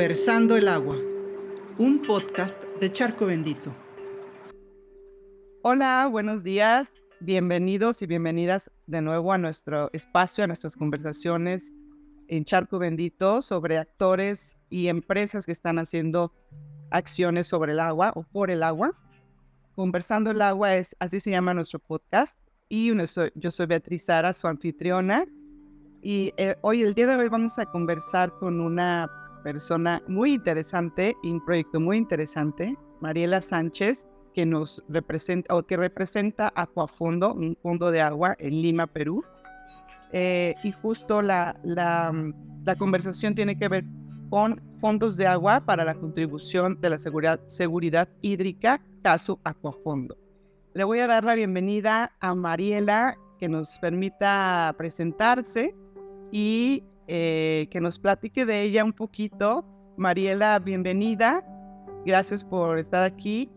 Conversando el agua, un podcast de Charco Bendito. Hola, buenos días. Bienvenidos y bienvenidas de nuevo a nuestro espacio, a nuestras conversaciones en Charco Bendito sobre actores y empresas que están haciendo acciones sobre el agua o por el agua. Conversando el agua así se llama nuestro podcast. Y yo soy Beatriz Sara, su anfitriona. Y el día de hoy vamos a conversar con una persona muy interesante y un proyecto muy interesante, Mariela Sánchez, que nos representa o que representa Aquafondo, un fondo de agua en Lima, Perú. Y justo la conversación tiene que ver con fondos de agua para la contribución de la seguridad hídrica, caso Aquafondo. Le voy a dar la bienvenida a Mariela, que nos permita presentarse y que nos platique de ella un poquito. Mariela, bienvenida. Gracias por estar aquí.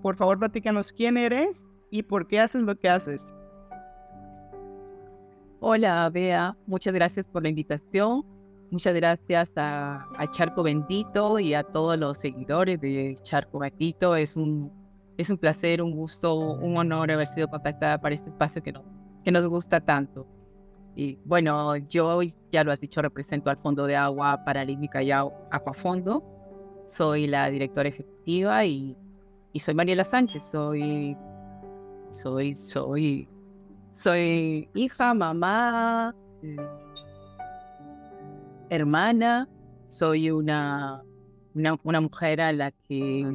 Por favor, platícanos quién eres y por qué haces lo que haces. Hola, Bea. Muchas gracias por la invitación. Muchas gracias a Charco Bendito y a todos los seguidores de Charco Bendito. Es un placer, un gusto, un honor haber sido contactada para este espacio que nos gusta tanto. Y bueno, yo, ya lo has dicho, represento al Fondo de Agua Paralímpica y Aquafondo. Soy la directora ejecutiva y soy Mariela Sánchez. Soy hija, mamá, hermana. Soy una mujer a la que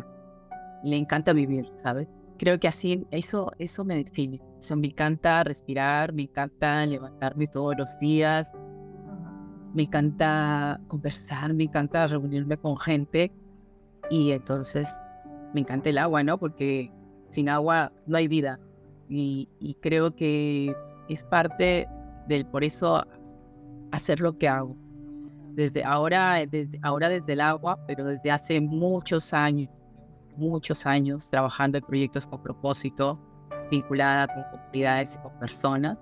le encanta vivir, ¿sabes? Creo que así, eso me define. O sea, me encanta respirar, me encanta levantarme todos los días, me encanta conversar, me encanta reunirme con gente y entonces me encanta el agua, ¿no? Porque sin agua no hay vida y creo que es parte por eso hacer lo que hago. Desde el agua, pero desde hace muchos años trabajando en proyectos con propósito, vinculada con comunidades y con personas,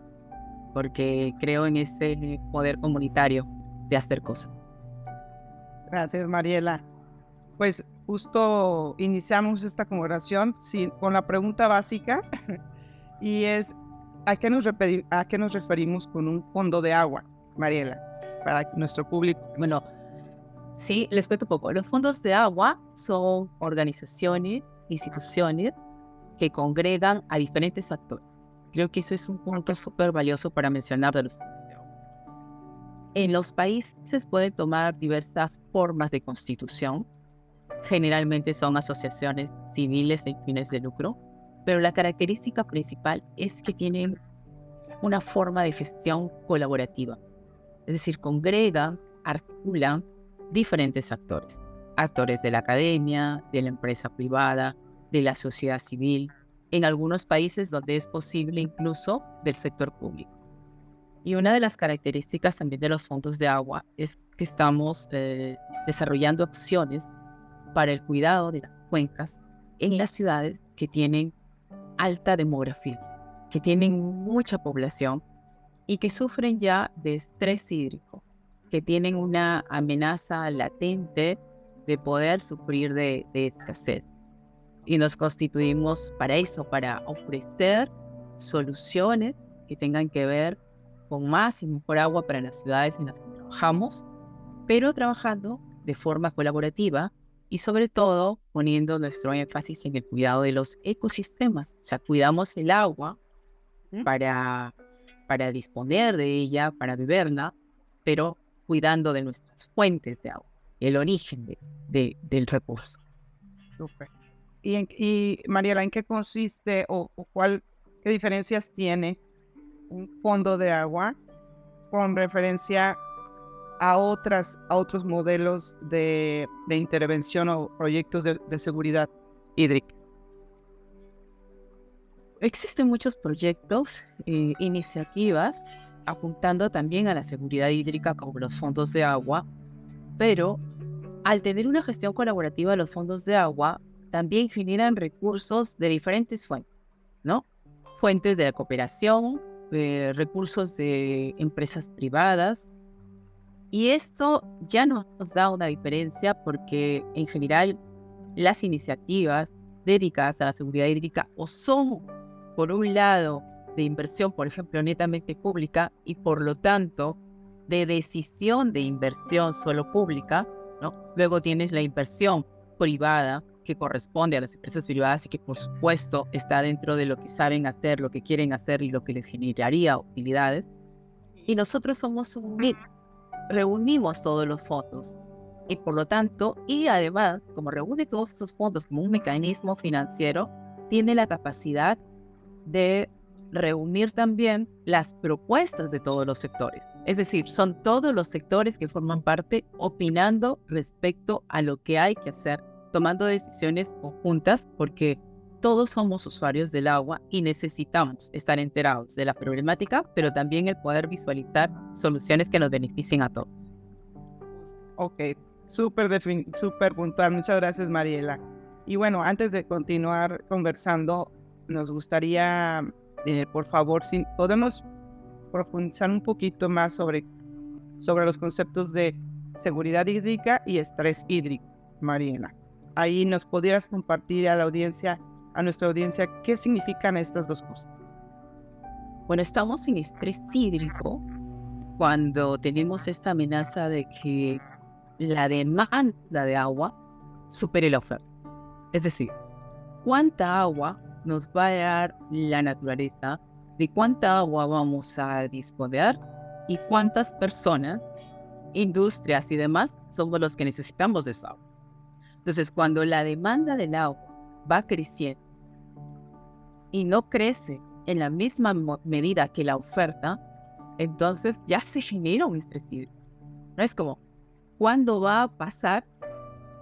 porque creo en ese poder comunitario de hacer cosas. Gracias, Mariela. Pues justo iniciamos esta conversación con la pregunta básica y es ¿a qué nos referimos con un fondo de agua, Mariela, para nuestro público? Bueno, sí, les cuento un poco. Los fondos de agua son organizaciones, instituciones que congregan a diferentes actores. Creo que eso es un punto súper valioso para mencionar de los fondos de agua. En los países pueden tomar diversas formas de constitución. Generalmente son asociaciones civiles sin fines de lucro, pero la característica principal es que tienen una forma de gestión colaborativa. Es decir, congregan, articulan diferentes actores. Actores de la academia, de la empresa privada, de la sociedad civil, en algunos países donde es posible incluso del sector público. Y una de las características también de los fondos de agua es que estamos desarrollando acciones para el cuidado de las cuencas en las ciudades que tienen alta demografía, que tienen mucha población y que sufren ya de estrés hídrico, que tienen una amenaza latente de poder sufrir de escasez. Y nos constituimos para eso, para ofrecer soluciones que tengan que ver con más y mejor agua para las ciudades en las que trabajamos, pero trabajando de forma colaborativa y sobre todo poniendo nuestro énfasis en el cuidado de los ecosistemas. O sea, cuidamos el agua para disponer de ella, para beberla, pero cuidando de nuestras fuentes de agua, el origen del recurso. Súper. Y Mariela, ¿en qué consiste qué diferencias tiene un fondo de agua con referencia a otros modelos de intervención o proyectos de seguridad hídrica? Existen muchos proyectos, iniciativas, apuntando también a la seguridad hídrica como los fondos de agua, pero al tener una gestión colaborativa, los fondos de agua también generan recursos de diferentes fuentes, ¿no? Fuentes de la cooperación, recursos de empresas privadas Y esto ya nos da una diferencia porque en general las iniciativas dedicadas a la seguridad hídrica o son, por un lado, de inversión, por ejemplo, netamente pública y por lo tanto de decisión de inversión solo pública, ¿no? Luego tienes la inversión privada que corresponde a las empresas privadas y que por supuesto está dentro de lo que saben hacer, lo que quieren hacer y lo que les generaría utilidades. Y nosotros somos un mix, reunimos todos los fondos y por lo tanto, y además, como reúne todos estos fondos como un mecanismo financiero, tiene la capacidad de reunir también las propuestas de todos los sectores. Es decir, son todos los sectores que forman parte opinando respecto a lo que hay que hacer, tomando decisiones conjuntas, porque todos somos usuarios del agua y necesitamos estar enterados de la problemática, pero también el poder visualizar soluciones que nos beneficien a todos. Ok, súper puntual. Muchas gracias, Mariela. Y bueno, antes de continuar conversando, nos gustaría, por favor, si podemos profundizar un poquito más sobre los conceptos de seguridad hídrica y estrés hídrico, Mariela. Ahí nos pudieras compartir a nuestra audiencia, qué significan estas dos cosas. Bueno, estamos en estrés hídrico cuando tenemos esta amenaza de que la demanda de agua supere la oferta. Es decir, ¿cuánta agua nos va a dar la naturaleza? ¿De cuánta agua vamos a disponer? ¿Y cuántas personas, industrias y demás somos los que necesitamos de esa agua? Entonces, cuando la demanda del agua va creciendo y no crece en la misma medida que la oferta, entonces ya se genera un estrés hídrico. No es como, ¿cuándo va a pasar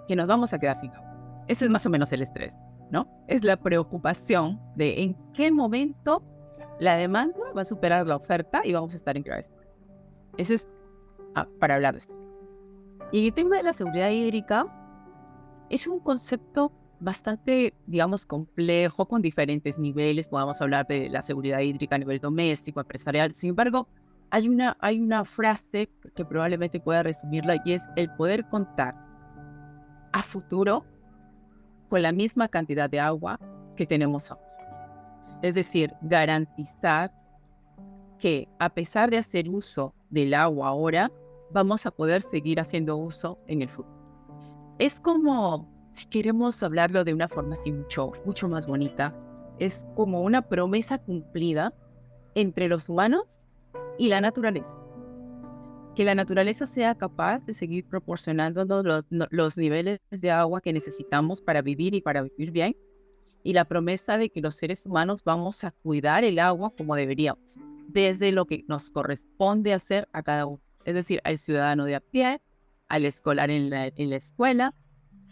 que nos vamos a quedar sin agua? Ese es más o menos el estrés, ¿no? Es la preocupación de en qué momento la demanda va a superar la oferta y vamos a estar en graves problemas. Eso es para hablar de estrés. Y el tema de la seguridad hídrica es un concepto bastante, digamos, complejo, con diferentes niveles. Podemos hablar de la seguridad hídrica a nivel doméstico, empresarial. Sin embargo, hay una frase que probablemente pueda resumirla y es el poder contar a futuro con la misma cantidad de agua que tenemos ahora. Es decir, garantizar que a pesar de hacer uso del agua ahora, vamos a poder seguir haciendo uso en el futuro. Es como, si queremos hablarlo de una forma así mucho más bonita, es como una promesa cumplida entre los humanos y la naturaleza. Que la naturaleza sea capaz de seguir proporcionándonos los niveles de agua que necesitamos para vivir y para vivir bien. Y la promesa de que los seres humanos vamos a cuidar el agua como deberíamos, desde lo que nos corresponde hacer a cada uno. Es decir, al ciudadano de a pie, al escolar en la escuela,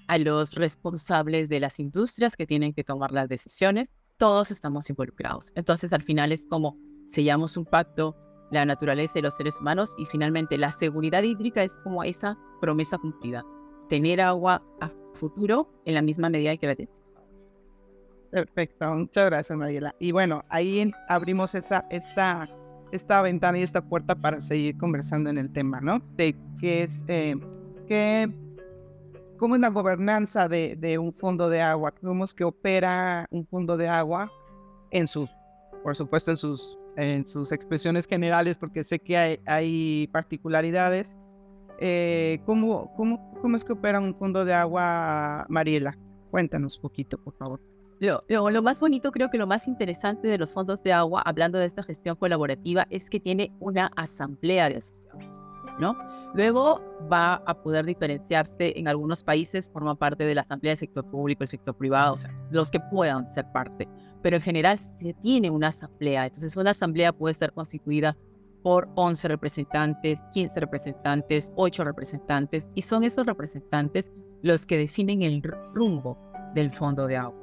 a los responsables de las industrias que tienen que tomar las decisiones. Todos estamos involucrados. Entonces, al final es como sellamos un pacto, la naturaleza y los seres humanos, y finalmente la seguridad hídrica es como esa promesa cumplida. Tener agua a futuro en la misma medida que la tenemos. Perfecto, muchas gracias, Mariela. Y bueno, ahí abrimos esta ventana y esta puerta para seguir conversando en el tema, ¿no? De qué es, cómo es la gobernanza de un fondo de agua, cómo es que opera un fondo de agua por supuesto, en sus expresiones generales, porque sé que hay particularidades. ¿Cómo es que opera un fondo de agua, Mariela? Cuéntanos un poquito, por favor. Lo más bonito, creo que lo más interesante de los fondos de agua, hablando de esta gestión colaborativa, es que tiene una asamblea de asociados, ¿no? Luego va a poder diferenciarse. En algunos países forma parte de la asamblea del sector público, el sector privado, o sea, los que puedan ser parte. Pero en general se tiene una asamblea. Entonces una asamblea puede ser constituida por 11 representantes, 15 representantes, 8 representantes, y son esos representantes los que definen el rumbo del fondo de agua.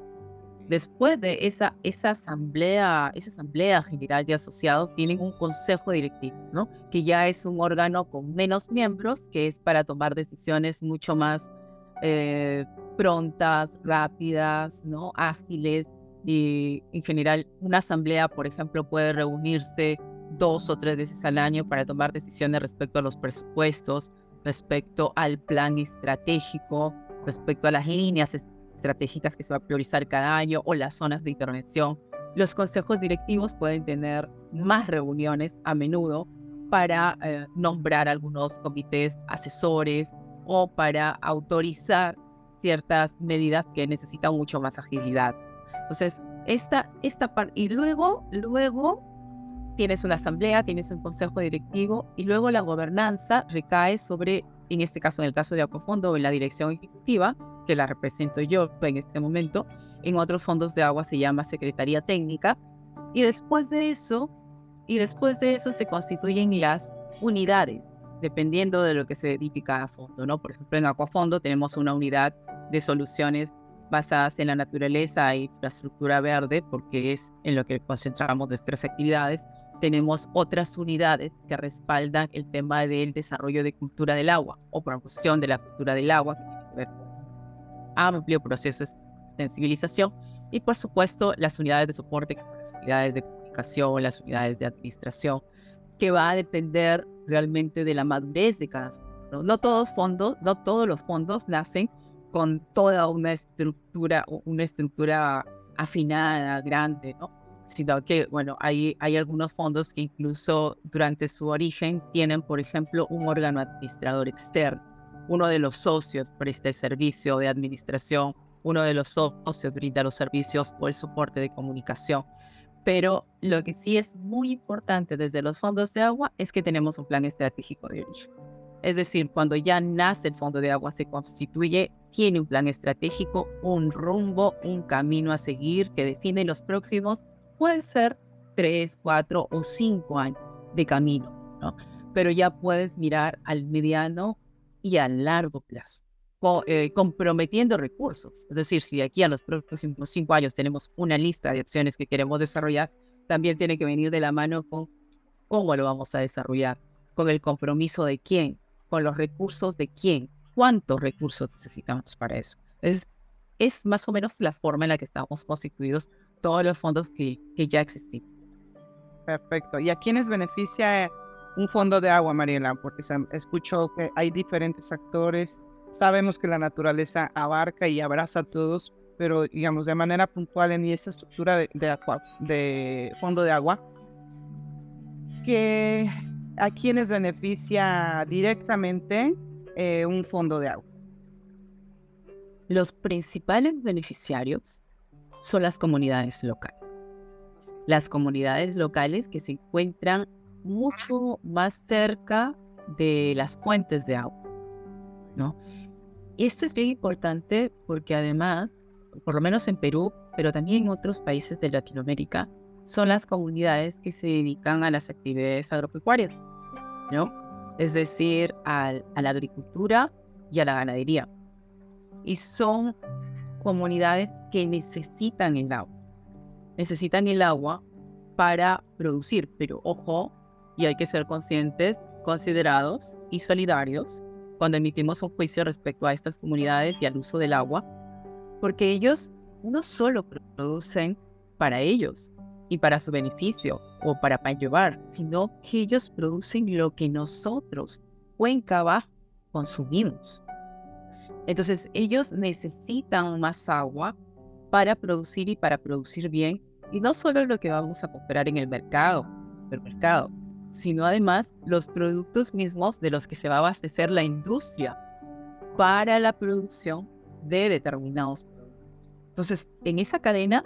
Después de esa asamblea general de asociados, tienen un consejo directivo, ¿no? Que ya es un órgano con menos miembros, que es para tomar decisiones mucho más prontas, rápidas, ¿no? Ágiles. Y en general, una asamblea, por ejemplo, puede reunirse 2 o 3 veces al año para tomar decisiones respecto a los presupuestos, respecto al plan estratégico, respecto a las líneas estratégicas que se va a priorizar cada año o las zonas de intervención. Los consejos directivos pueden tener más reuniones a menudo para nombrar algunos comités asesores o para autorizar ciertas medidas que necesitan mucho más agilidad. Entonces, esta parte, y luego tienes una asamblea, tienes un consejo directivo, y luego la gobernanza recae sobre, en este caso, en el caso de Acuafondo, en la dirección ejecutiva, que la represento yo en este momento. En otros fondos de agua se llama Secretaría Técnica, y después de eso se constituyen las unidades, dependiendo de lo que se dedique cada fondo, ¿no? Por ejemplo, en Acuafondo tenemos una unidad de soluciones basadas en la naturaleza e infraestructura verde, porque es en lo que concentramos nuestras actividades. Tenemos otras unidades que respaldan el tema del desarrollo de cultura del agua o promoción de la cultura del agua, que tiene que ver con amplio proceso de sensibilización, y por supuesto las unidades de soporte, las unidades de comunicación, las unidades de administración, que va a depender realmente de la madurez de cada fondo. No todos los fondos nacen con toda una estructura afinada, grande, ¿no? Sino que, bueno, hay algunos fondos que incluso durante su origen tienen, por ejemplo, un órgano administrador externo. Uno de los socios presta el servicio de administración, uno de los socios brinda los servicios o el soporte de comunicación. Pero lo que sí es muy importante desde los fondos de agua es que tenemos un plan estratégico de origen. Es decir, cuando ya nace el fondo de agua, se constituye, tiene un plan estratégico, un rumbo, un camino a seguir que define los próximos, pueden ser 3, 4 o 5 años de camino, ¿no? Pero ya puedes mirar al mediano y a largo plazo, comprometiendo recursos. Es decir, si aquí a los próximos 5 años tenemos una lista de acciones que queremos desarrollar, también tiene que venir de la mano con cómo lo vamos a desarrollar, con el compromiso de quién, con los recursos de quién, cuántos recursos necesitamos para eso. Es más o menos la forma en la que estamos constituidos todos los fondos que ya existimos. Perfecto. ¿Y a quiénes beneficia un fondo de agua, Mariela? Porque escucho que hay diferentes actores. Sabemos que la naturaleza abarca y abraza a todos, pero digamos de manera puntual en esta estructura de fondo de agua, ¿a quiénes beneficia directamente un fondo de agua? Los principales beneficiarios son las comunidades locales. Las comunidades locales que se encuentran mucho más cerca de las fuentes de agua, ¿no? Y esto es bien importante porque además, por lo menos en Perú, pero también en otros países de Latinoamérica, son las comunidades que se dedican a las actividades agropecuarias, ¿no? Es decir, a la agricultura y a la ganadería. Y son comunidades que necesitan el agua para producir, pero ojo, y hay que ser conscientes, considerados y solidarios cuando emitimos un juicio respecto a estas comunidades y al uso del agua, porque ellos no solo producen para ellos y para su beneficio o para llevar, sino que ellos producen lo que nosotros, cuenca abajo, consumimos. Entonces, ellos necesitan más agua para producir y para producir bien, y no solo lo que vamos a comprar en el mercado, supermercado, sino además los productos mismos de los que se va a abastecer la industria para la producción de determinados productos. Entonces, en esa cadena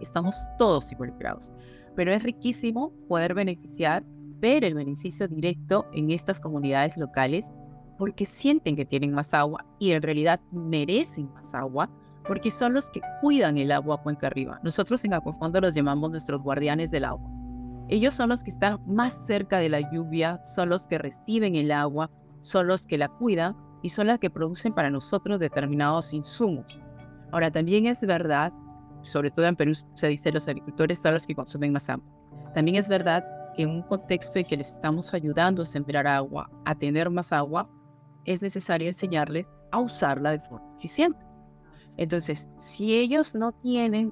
estamos todos involucrados, pero es riquísimo poder ver el beneficio directo en estas comunidades locales porque sienten que tienen más agua y en realidad merecen más agua porque son los que cuidan el agua cuenca arriba. Nosotros en Acuafondo los llamamos nuestros guardianes del agua. Ellos son los que están más cerca de la lluvia, son los que reciben el agua, son los que la cuidan y son las que producen para nosotros determinados insumos. Ahora, también es verdad, sobre todo en Perú se dice los agricultores son los que consumen más agua. También es verdad que en un contexto en que les estamos ayudando a sembrar agua, a tener más agua, es necesario enseñarles a usarla de forma eficiente. Entonces, si ellos no tienen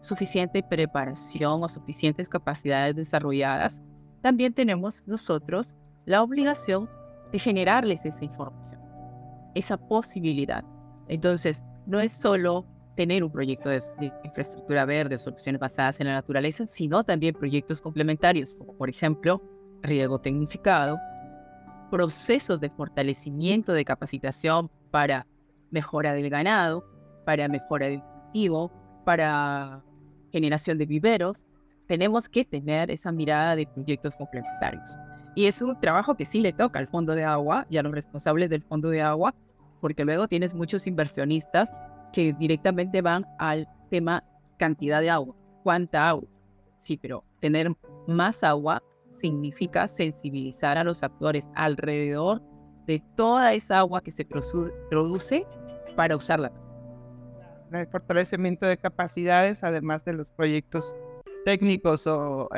suficiente preparación o suficientes capacidades desarrolladas, también tenemos nosotros la obligación de generarles esa información, esa posibilidad. Entonces, no es solo tener un proyecto de infraestructura verde, soluciones basadas en la naturaleza, sino también proyectos complementarios, como por ejemplo, riego tecnificado, procesos de fortalecimiento de capacitación para mejora del ganado, para mejora del cultivo, para generación de viveros. Tenemos que tener esa mirada de proyectos complementarios. Y es un trabajo que sí le toca al Fondo de Agua y a los responsables del Fondo de Agua, porque luego tienes muchos inversionistas que directamente van al tema cantidad de agua, cuánta agua. Sí, pero tener más agua significa sensibilizar a los actores alrededor de toda esa agua que se produce para usarla. El fortalecimiento de capacidades, además de los proyectos técnicos o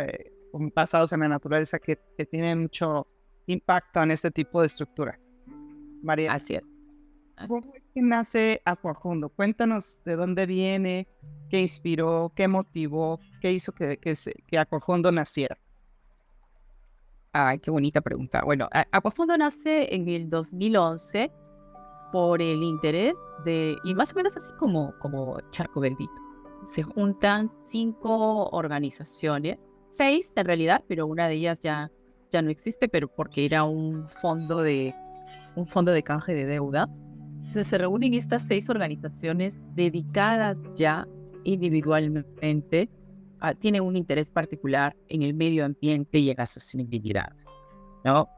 basados en la naturaleza que tienen mucho impacto en este tipo de estructuras. María. Así es. ¿Cómo es que nace Aquafondo? Cuéntanos de dónde viene, qué inspiró, qué motivó, qué hizo que Aquafondo naciera. Ay, qué bonita pregunta. Bueno, Aquafondo nace en el 2011 por el interés y más o menos así como Charco Bendito. Se juntan 5 organizaciones, 6 en realidad, pero una de ellas ya no existe, pero porque era un fondo de canje de deuda. Entonces se reúnen estas 6 organizaciones dedicadas ya individualmente, tienen un interés particular en el medio ambiente y en la sostenibilidad, ¿no?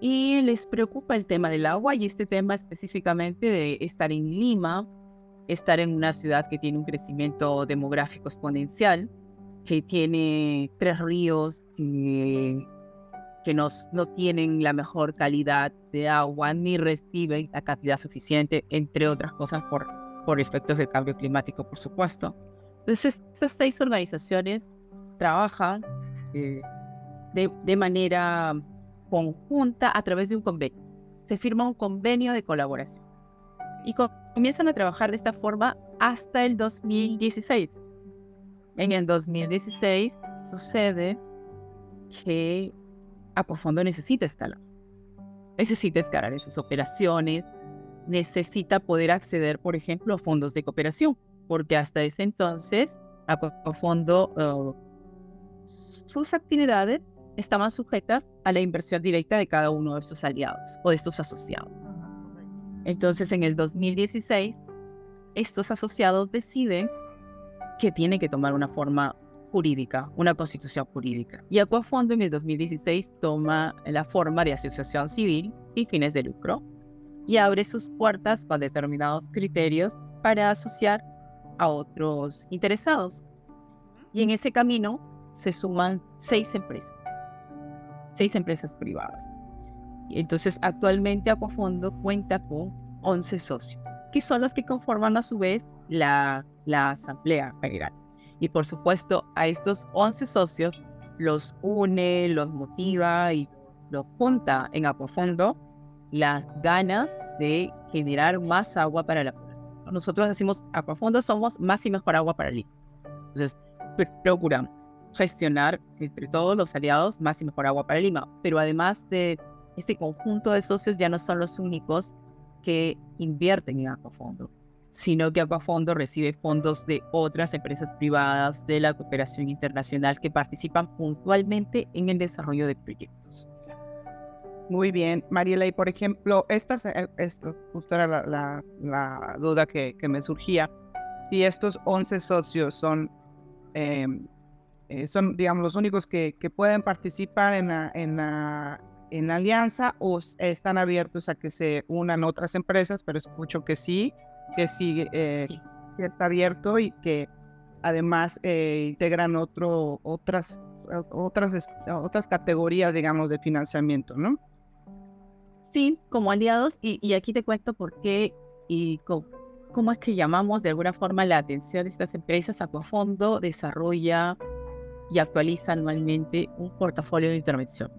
Y les preocupa el tema del agua y este tema específicamente de estar en Lima, estar en una ciudad que tiene un crecimiento demográfico exponencial, que tiene 3 ríos que no tienen la mejor calidad de agua ni reciben la cantidad suficiente, entre otras cosas por efectos del cambio climático, por supuesto. Entonces, estas 6 organizaciones trabajan de manera conjunta a través de un convenio. Se firma un convenio de colaboración y comienzan a trabajar de esta forma hasta el 2016. En el 2016 sucede que Aquafondo necesita escalar en sus operaciones, necesita poder acceder, por ejemplo, a fondos de cooperación, porque hasta ese entonces Aquafondo, sus actividades estaban sujetas a la inversión directa de cada uno de sus aliados o de estos asociados. Entonces, en el 2016, estos asociados deciden que tienen que tomar una forma jurídica, una constitución jurídica. Y Aquafondo en el 2016 toma la forma de asociación civil sin fines de lucro y abre sus puertas con determinados criterios para asociar a otros interesados. Y en ese camino se suman 6 empresas privadas. Y entonces actualmente Aquafondo cuenta con 11 socios, que son los que conforman a su vez la Asamblea General. Y por supuesto a estos 11 socios los une, los motiva y los junta en Aquafondo las ganas de generar más agua para la población. Nosotros decimos, Aquafondo somos más y mejor agua para Lima. Entonces, procuramos gestionar entre todos los aliados más y mejor agua para Lima. Pero además de este conjunto de socios, ya no son los únicos que invierten en Aquafondo, sino que Aquafondo recibe fondos de otras empresas privadas de la cooperación internacional que participan puntualmente en el desarrollo de proyectos. Muy bien, Mariela, y por ejemplo, esto justo era la duda que me surgía. Si estos 11 socios son, digamos, los únicos que pueden participar en la alianza, o están abiertos a que se unan otras empresas, pero escucho que sí Sí. está abierto y que además integran otras categorías, digamos, de financiamiento, ¿no? Sí, como aliados, y aquí te cuento por qué y cómo es que llamamos de alguna forma la atención de estas empresas. Aquafondo desarrolla y actualiza anualmente un portafolio de intervenciones.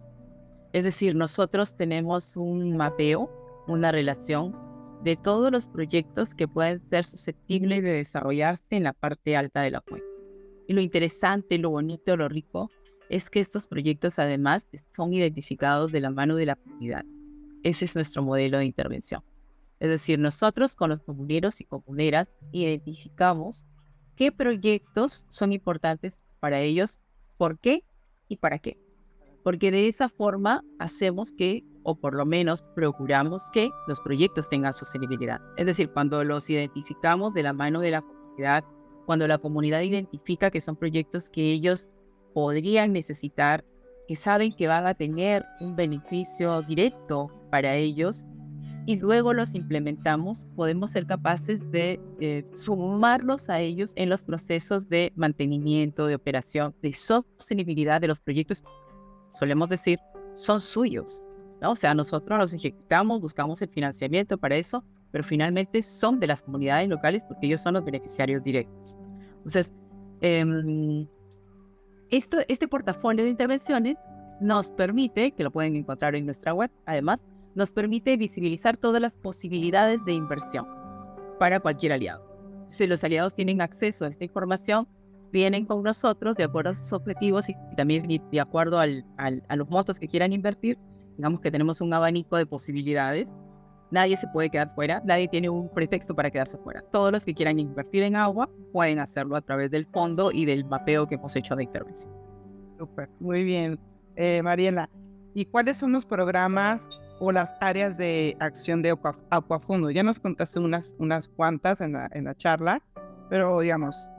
Es decir, nosotros tenemos un mapeo, una relación de todos los proyectos que pueden ser susceptibles de desarrollarse en la parte alta de la cuenca. Y lo interesante, lo bonito, lo rico, es que estos proyectos además son identificados de la mano de la comunidad. Ese es nuestro modelo de intervención. Es decir, nosotros con los comuneros y comuneras identificamos qué proyectos son importantes para ellos, por qué y para qué. Porque de esa forma hacemos que, o por lo menos procuramos que los proyectos tengan sostenibilidad. Es decir, cuando los identificamos de la mano de la comunidad, cuando la comunidad identifica que son proyectos que ellos podrían necesitar, que saben que van a tener un beneficio directo para ellos, y luego los implementamos, podemos ser capaces de sumarlos a ellos en los procesos de mantenimiento, de operación, de sostenibilidad de los proyectos. Solemos decir, son suyos, ¿no? O sea, nosotros los ejecutamos, buscamos el financiamiento para eso, pero finalmente son de las comunidades locales porque ellos son los beneficiarios directos. Entonces, este portafolio de intervenciones nos permite, que lo pueden encontrar en nuestra web, además, nos permite visibilizar todas las posibilidades de inversión para cualquier aliado. Si los aliados tienen acceso a esta información, vienen con nosotros de acuerdo a sus objetivos y también de acuerdo a los montos que quieran invertir. Digamos que tenemos un abanico de posibilidades. Nadie se puede quedar fuera, nadie tiene un pretexto para quedarse fuera. Todos los que quieran invertir en agua pueden hacerlo a través del fondo y del mapeo que hemos hecho de intervenciones. Súper, muy bien. Mariela, ¿y cuáles son los programas o las áreas de acción de Aquafundo? Ya nos contaste unas cuantas en la charla, pero digamos,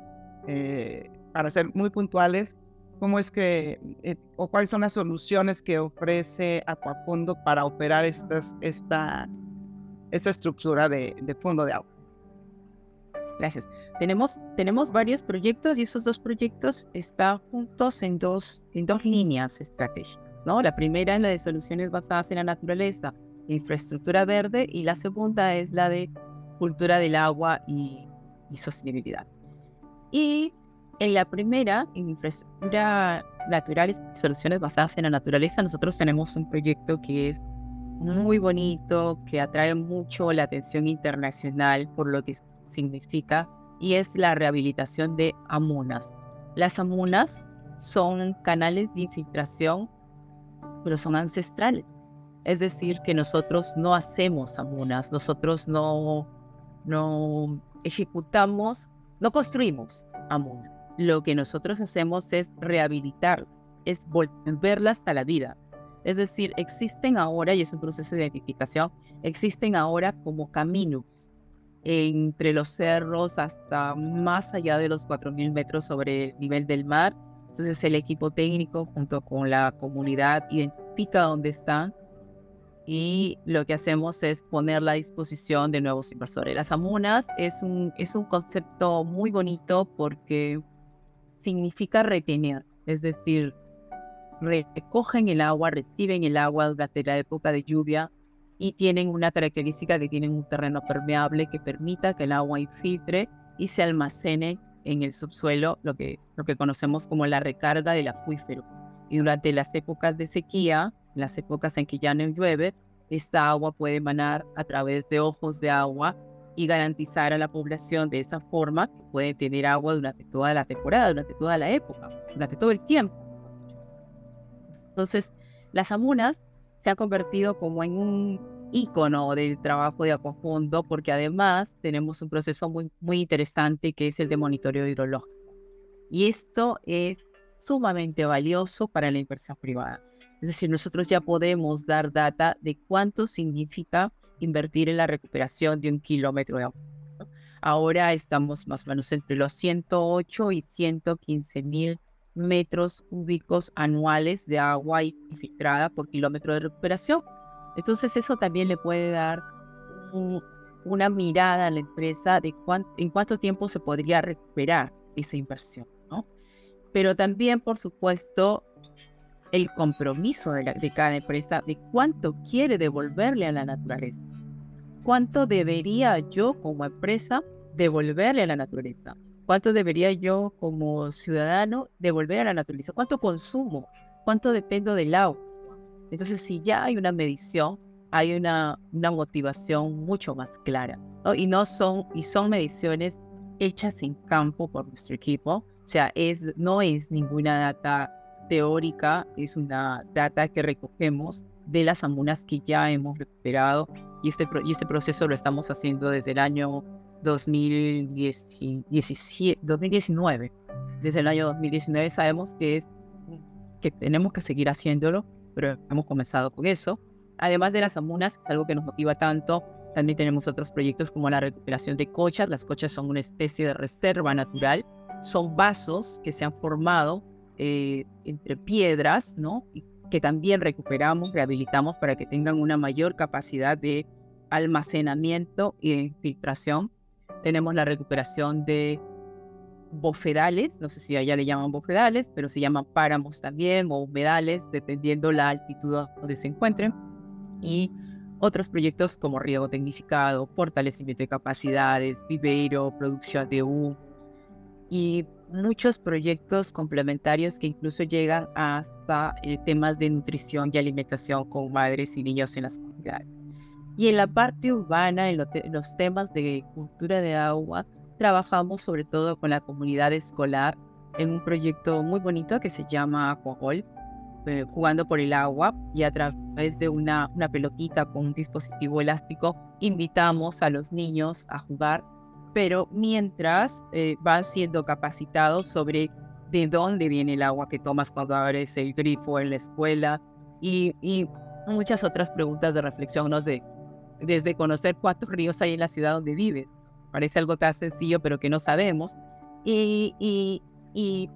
para ser muy puntuales, ¿cómo es que, o cuáles son las soluciones que ofrece Aquafundo para operar esta estructura de fondo de agua? Gracias. Tenemos varios proyectos y esos 2 proyectos están juntos en dos líneas estratégicas, ¿no? La primera es la de soluciones basadas en la naturaleza, infraestructura verde, y la segunda es la de cultura del agua y sostenibilidad. Y en la primera, en infraestructura natural y soluciones basadas en la naturaleza, nosotros tenemos un proyecto que es muy bonito, que atrae mucho la atención internacional por lo que significa, y es la rehabilitación de amunas. Las amunas son canales de infiltración, pero son ancestrales. Es decir, que nosotros no hacemos amunas, nosotros no ejecutamos, no construimos amunas. Lo que nosotros hacemos es rehabilitarlas, es volverlas a la vida. Es decir, existen ahora, y es un proceso de identificación, existen ahora como caminos entre los cerros hasta más allá de los 4.000 metros sobre el nivel del mar. Entonces el equipo técnico junto con la comunidad identifica dónde están y lo que hacemos es ponerla a disposición de nuevos inversores. Las amunas es un concepto muy bonito porque significa retener, es decir, recogen el agua, reciben el agua durante la época de lluvia y tienen una característica que tienen un terreno permeable que permita que el agua infiltre y se almacene en el subsuelo, lo que conocemos como la recarga del acuífero. Y durante las épocas de sequía, las épocas en que ya no llueve, esta agua puede emanar a través de ojos de agua y garantizar a la población de esa forma que puede tener agua durante toda la temporada, durante toda la época, durante todo el tiempo. Entonces, las amunas se han convertido como en un ícono del trabajo de Aquafundo porque además tenemos un proceso muy, muy interesante que es el de monitoreo hidrológico. Y esto es sumamente valioso para la inversión privada. Es decir, nosotros ya podemos dar data de cuánto significa invertir en la recuperación de 1 kilómetro de agua. Ahora estamos más o menos entre los 108 y 115.000 metros cúbicos anuales de agua infiltrada por kilómetro de recuperación. Entonces eso también le puede dar una mirada a la empresa de en cuánto tiempo se podría recuperar esa inversión, ¿no? Pero también, por supuesto, el compromiso de cada empresa de cuánto quiere devolverle a la naturaleza. ¿Cuánto debería yo como empresa devolverle a la naturaleza? ¿Cuánto debería yo como ciudadano devolver a la naturaleza? ¿Cuánto consumo? ¿Cuánto dependo del agua? Entonces, si ya hay una medición, hay una motivación mucho más clara, ¿no? Y son mediciones hechas en campo por nuestro equipo. O sea, no es ninguna data teórica, es una data que recogemos de las amunas que ya hemos recuperado, y este proceso lo estamos haciendo desde el año 2019. Desde el año 2019 sabemos que tenemos que seguir haciéndolo, pero hemos comenzado con eso. Además de las amunas, que es algo que nos motiva tanto, también tenemos otros proyectos como la recuperación de cochas. Las cochas son una especie de reserva natural. Son vasos que se han formado entre piedras, ¿no? Y que también recuperamos, rehabilitamos para que tengan una mayor capacidad de almacenamiento y filtración. Tenemos la recuperación de bofedales, no sé si allá le llaman bofedales, pero se llaman páramos también, o humedales, dependiendo la altitud donde se encuentren. Y otros proyectos como riego tecnificado, fortalecimiento de capacidades, vivero, producción de humus, y muchos proyectos complementarios que incluso llegan hasta temas de nutrición y alimentación con madres y niños en las comunidades. Y en la parte urbana, en los temas de cultura de agua, trabajamos sobre todo con la comunidad escolar en un proyecto muy bonito que se llama Aquagol, jugando por el agua, y a través de una pelotita con un dispositivo elástico invitamos a los niños a jugar, pero mientras van siendo capacitados sobre de dónde viene el agua que tomas cuando abres el grifo en la escuela, y muchas otras preguntas de reflexión, ¿no? Desde conocer cuántos ríos hay en la ciudad donde vives. Parece algo tan sencillo, pero que no sabemos. Y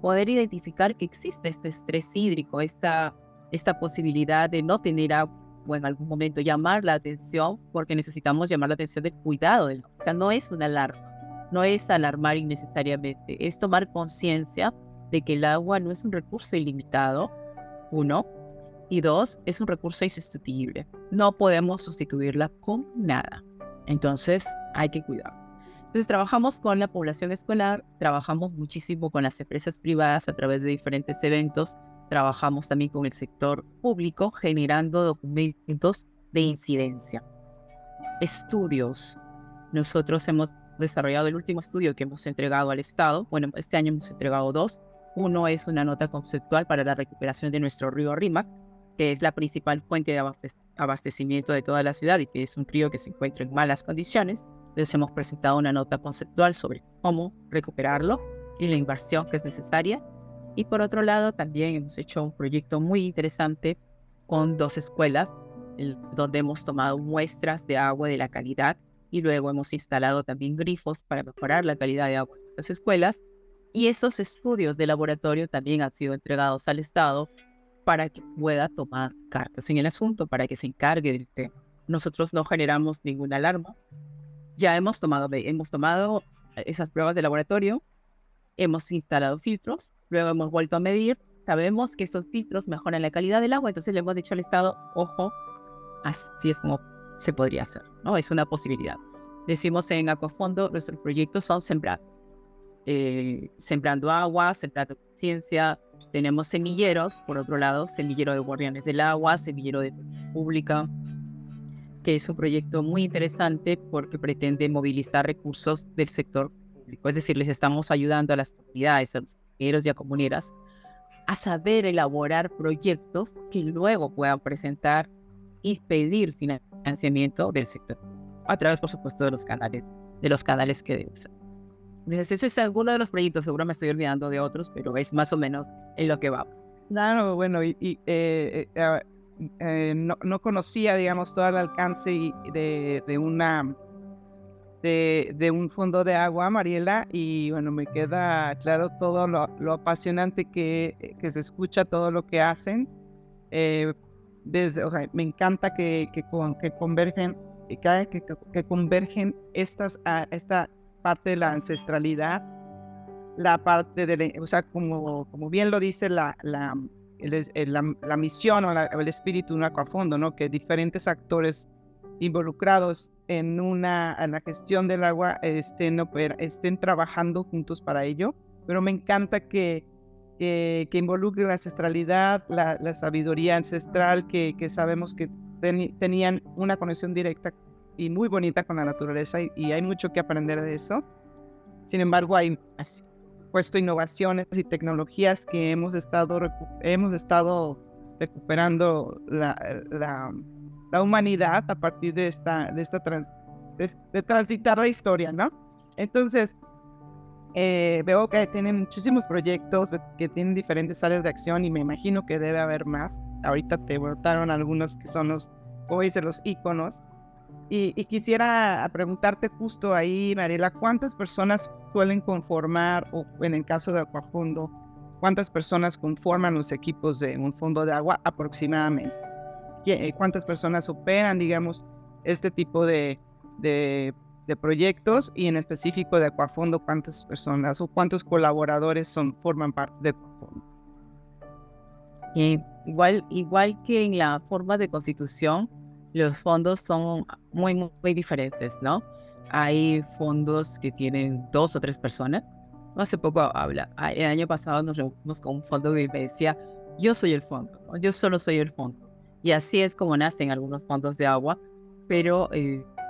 poder identificar que existe este estrés hídrico, esta posibilidad de no tener agua en algún momento, llamar la atención, porque necesitamos llamar la atención del cuidado del agua. O sea, no es una alarma, no es alarmar innecesariamente, es tomar conciencia de que el agua no es un recurso ilimitado, uno, y dos, es un recurso insustituible. No podemos sustituirla con nada. Entonces, hay que cuidar. Entonces, trabajamos con la población escolar, trabajamos muchísimo con las empresas privadas a través de diferentes eventos, trabajamos también con el sector público generando documentos de incidencia. Estudios. Nosotros hemos desarrollado el último estudio que hemos entregado al Estado. Bueno, este año hemos entregado 2. Uno es una nota conceptual para la recuperación de nuestro río Rímac, que es la principal fuente de abastecimiento de toda la ciudad y que es un río que se encuentra en malas condiciones. Entonces hemos presentado una nota conceptual sobre cómo recuperarlo y la inversión que es necesaria. Y por otro lado, también hemos hecho un proyecto muy interesante con 2 escuelas, donde hemos tomado muestras de agua de la calidad, y luego hemos instalado también grifos para mejorar la calidad de agua de estas escuelas. Y esos estudios de laboratorio también han sido entregados al Estado para que pueda tomar cartas en el asunto, para que se encargue del tema. Nosotros no generamos ninguna alarma. Ya hemos tomado esas pruebas de laboratorio, hemos instalado filtros, luego hemos vuelto a medir, sabemos que esos filtros mejoran la calidad del agua, entonces le hemos dicho al Estado, ojo, así es como se podría hacer, ¿no? Es una posibilidad. Decimos en Acuafondo, nuestros proyectos son sembrando agua, sembrando conciencia. Tenemos semilleros, por otro lado, semillero de guardianes del agua, semillero de pública, que es un proyecto muy interesante porque pretende movilizar recursos del sector público. Es decir, les estamos ayudando a las comunidades, a los comuneros y a comuneras, a saber elaborar proyectos que luego puedan presentar y pedir financiamiento del sector, a través, por supuesto, de los canales que deben ser. Entonces, eso es alguno de los proyectos. Seguro me estoy olvidando de otros, pero es más o menos en lo que vamos. Claro, bueno, no conocía, digamos, todo el alcance de un fondo de agua, Mariela, y bueno, me queda claro todo lo apasionante que se escucha, todo lo que hacen. O sea, me encanta que convergen, que convergen esta parte de la ancestralidad, la parte o sea, como bien lo dice la misión o el espíritu de un Acuafondo, ¿no? Que diferentes actores involucrados en la gestión del agua estén trabajando juntos para ello. Pero me encanta que involucre la ancestralidad, la sabiduría ancestral que sabemos que tenían una conexión directa y muy bonita con la naturaleza y hay mucho que aprender de eso. Sin embargo, hay puesto innovaciones y tecnologías que hemos estado recuperando la humanidad a partir de transitar la historia, ¿no? Entonces, veo que tienen muchísimos proyectos que tienen diferentes áreas de acción y me imagino que debe haber más. Ahorita te botaron algunos que son los íconos. Y quisiera preguntarte justo ahí, Mariela, ¿cuántas personas suelen conformar, o en el caso de Aquafondo, cuántas personas conforman los equipos de un fondo de agua aproximadamente? ¿Cuántas personas operan, digamos, este tipo de proyectos y en específico de Aquafondo, cuántas personas o cuántos colaboradores forman parte de Aquafondo? Igual que en la forma de constitución, los fondos son muy, muy diferentes, ¿no? Hay fondos que tienen 2 o 3 personas. Hace poco el año pasado nos reunimos con un fondo que me decía, yo soy el fondo, ¿no? Yo solo soy el fondo. Y así es como nacen algunos fondos de agua, pero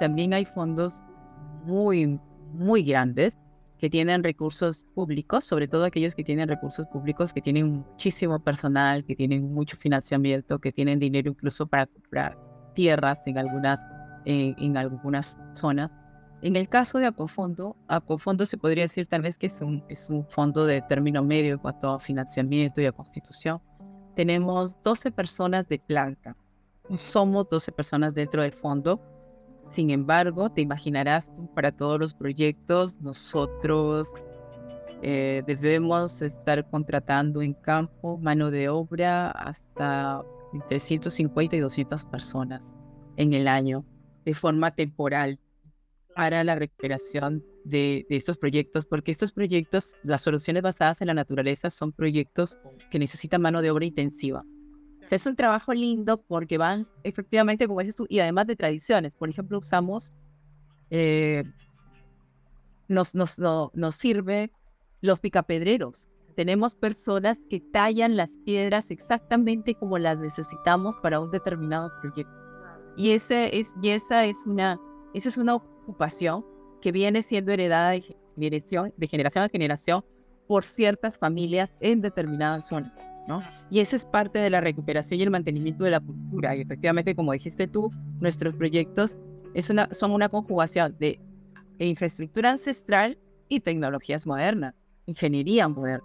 también hay fondos muy, muy grandes que tienen recursos públicos, sobre todo aquellos que tienen recursos públicos, que tienen muchísimo personal, que tienen mucho financiamiento, que tienen dinero incluso para comprar tierras en algunas zonas. En el caso de Aquafondo se podría decir tal vez que es un fondo de término medio en cuanto a financiamiento y a constitución. Tenemos 12 personas de planta. Somos 12 personas dentro del fondo. Sin embargo, te imaginarás, para todos los proyectos, nosotros debemos estar contratando en campo mano de obra hasta entre 150 y 200 personas en el año, de forma temporal, para la recuperación de estos proyectos, porque estos proyectos, las soluciones basadas en la naturaleza, son proyectos que necesitan mano de obra intensiva. O sea, es un trabajo lindo porque van efectivamente, como dices tú, y además de tradiciones. Por ejemplo, nos sirve los picapedreros. Tenemos personas que tallan las piedras exactamente como las necesitamos para un determinado proyecto. Y esa es una ocupación que viene siendo heredada de generación a generación por ciertas familias en determinadas zonas, ¿no? Y eso es parte de la recuperación y el mantenimiento de la cultura. Y efectivamente, como dijiste tú, nuestros proyectos son una conjugación de infraestructura ancestral y tecnologías modernas, ingeniería moderna.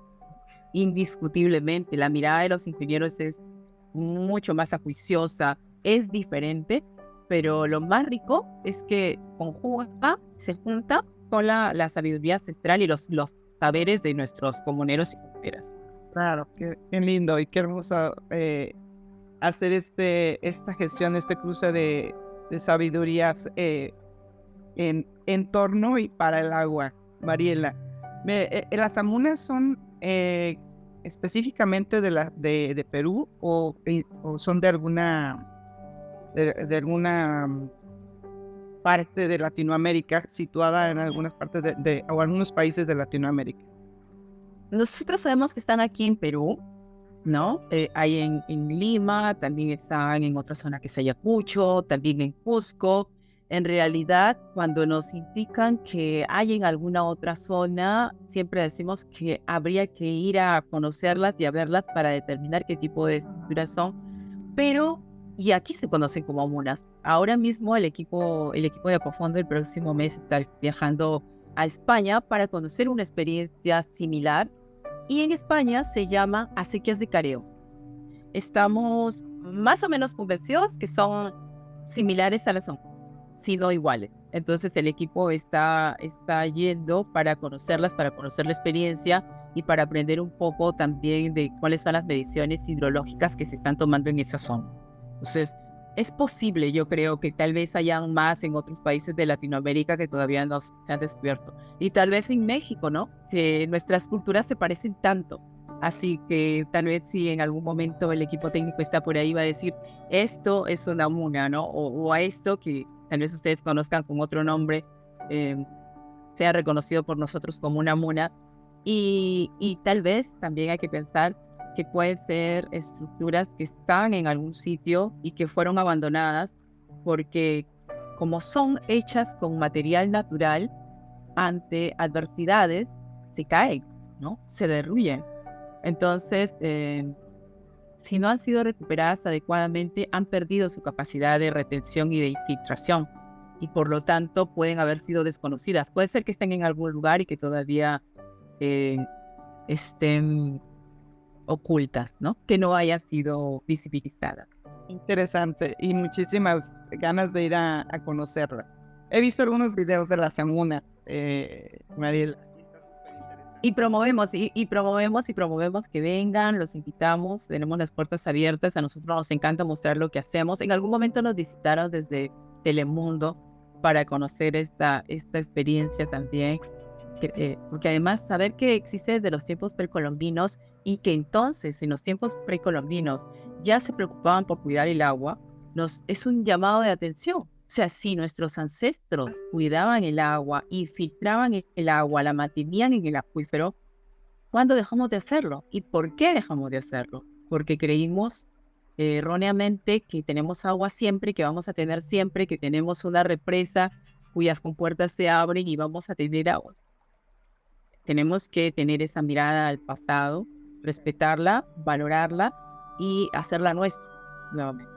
Indiscutiblemente, la mirada de los ingenieros es mucho más acuiciosa, es diferente, pero lo más rico es que se junta con la sabiduría ancestral y los saberes de nuestros comuneros y comuneras. Claro, qué lindo y qué hermoso hacer esta gestión, este cruce de sabidurías en torno y para el agua. Mariela, ¿las amunas son específicamente de Perú o son de alguna parte de Latinoamérica, situada en algunas partes o algunos países de Latinoamérica? Nosotros sabemos que están aquí en Perú, ¿no? Hay en Lima, también están en otra zona que es Ayacucho, también en Cusco. En realidad, cuando nos indican que hay en alguna otra zona, siempre decimos que habría que ir a conocerlas y a verlas para determinar qué tipo de estructuras son. Y aquí se conocen como amunas. Ahora mismo el equipo de Aquafondo el próximo mes está viajando a España para conocer una experiencia similar. Y en España se llama acequias de careo. Estamos más o menos convencidos que son similares a las amunas, sino iguales. Entonces el equipo está yendo para conocerlas, para conocer la experiencia y para aprender un poco también de cuáles son las mediciones hidrológicas que se están tomando en esa zona. Entonces, es posible, yo creo, que tal vez hayan más en otros países de Latinoamérica que todavía no se han descubierto. Y tal vez en México, ¿no? Que nuestras culturas se parecen tanto. Así que tal vez si en algún momento el equipo técnico está por ahí, va a decir, esto es una amuna, ¿no? O a esto que tal vez ustedes conozcan con otro nombre, sea reconocido por nosotros como una amuna. Y tal vez también hay que pensar que pueden ser estructuras que están en algún sitio y que fueron abandonadas porque como son hechas con material natural, ante adversidades se caen, ¿no? Se derruyen. Entonces, si no han sido recuperadas adecuadamente, han perdido su capacidad de retención y de infiltración y por lo tanto pueden haber sido desconocidas. Puede ser que estén en algún lugar y que todavía estén ocultas, ¿no? Que no hayan sido visibilizadas. Interesante y muchísimas ganas de ir a conocerlas. He visto algunos videos de las amunas, Mariela. Y promovemos que vengan, los invitamos, tenemos las puertas abiertas, a nosotros nos encanta mostrar lo que hacemos. En algún momento nos visitaron desde Telemundo para conocer esta experiencia también, porque además saber que existe desde los tiempos precolombinos y que entonces en los tiempos precolombinos ya se preocupaban por cuidar el agua, es un llamado de atención. O sea, si nuestros ancestros cuidaban el agua y filtraban el agua, la mantenían en el acuífero, ¿cuándo dejamos de hacerlo? ¿Y por qué dejamos de hacerlo? Porque creímos erróneamente que tenemos agua siempre, que vamos a tener siempre, que tenemos una represa cuyas compuertas se abren y vamos a tener agua. Tenemos que tener esa mirada al pasado, respetarla, valorarla y hacerla nuestra nuevamente.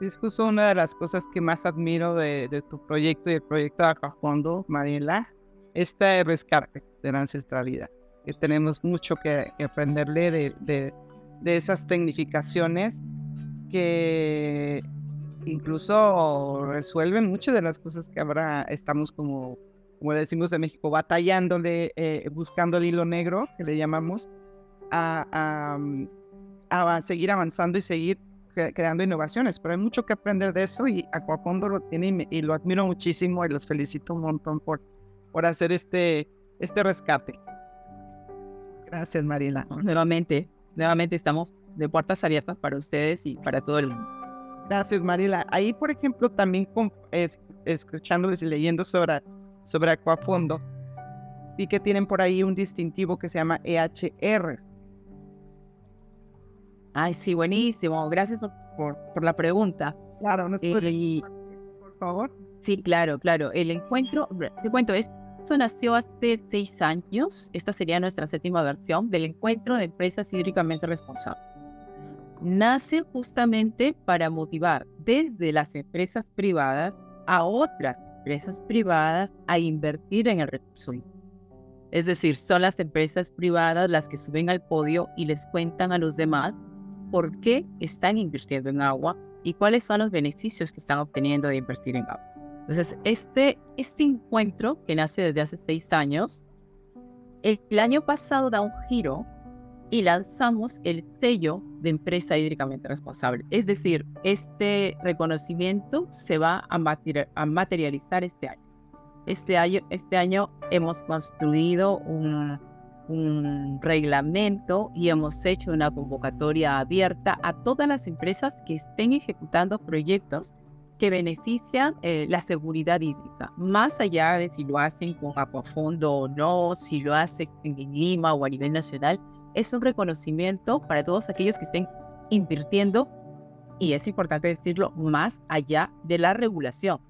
Es justo una de las cosas que más admiro de tu proyecto y el proyecto de Aquafondo, Mariela, este rescate de la ancestralidad. Que tenemos mucho que aprenderle de esas tecnificaciones que incluso resuelven muchas de las cosas que ahora estamos como decimos en México, batallándole, buscando el hilo negro, que le llamamos, a seguir avanzando y seguir creando innovaciones, pero hay mucho que aprender de eso y Aquafondo lo tiene y lo admiro muchísimo y los felicito un montón por hacer este rescate. Gracias, Mariela. Nuevamente estamos de puertas abiertas para ustedes y para todo el mundo. Gracias, Mariela. Ahí, por ejemplo, también escuchándoles y leyendo sobre Aquafondo, vi que tienen por ahí un distintivo que se llama EHR. Ay, sí, buenísimo. Gracias por la pregunta. Claro, ¿nos puede por favor? Sí, claro. El encuentro, te cuento, esto nació hace 6 años. Esta sería nuestra 7ª versión del Encuentro de Empresas Hídricamente Responsables. Nace justamente para motivar desde las empresas privadas a otras empresas privadas a invertir en el recurso hídrico. Es decir, son las empresas privadas las que suben al podio y les cuentan a los demás por qué están invirtiendo en agua y cuáles son los beneficios que están obteniendo de invertir en agua. Entonces, este encuentro que nace desde hace 6 años, el año pasado da un giro y lanzamos el sello de empresa hídricamente responsable. Es decir, este reconocimiento se va a materializar este año. Este año hemos construido un reglamento y hemos hecho una convocatoria abierta a todas las empresas que estén ejecutando proyectos que benefician la seguridad hídrica, más allá de si lo hacen con Aquafondo o no, si lo hacen en Lima o a nivel nacional. Es un reconocimiento para todos aquellos que estén invirtiendo, y es importante decirlo, más allá de la regulación.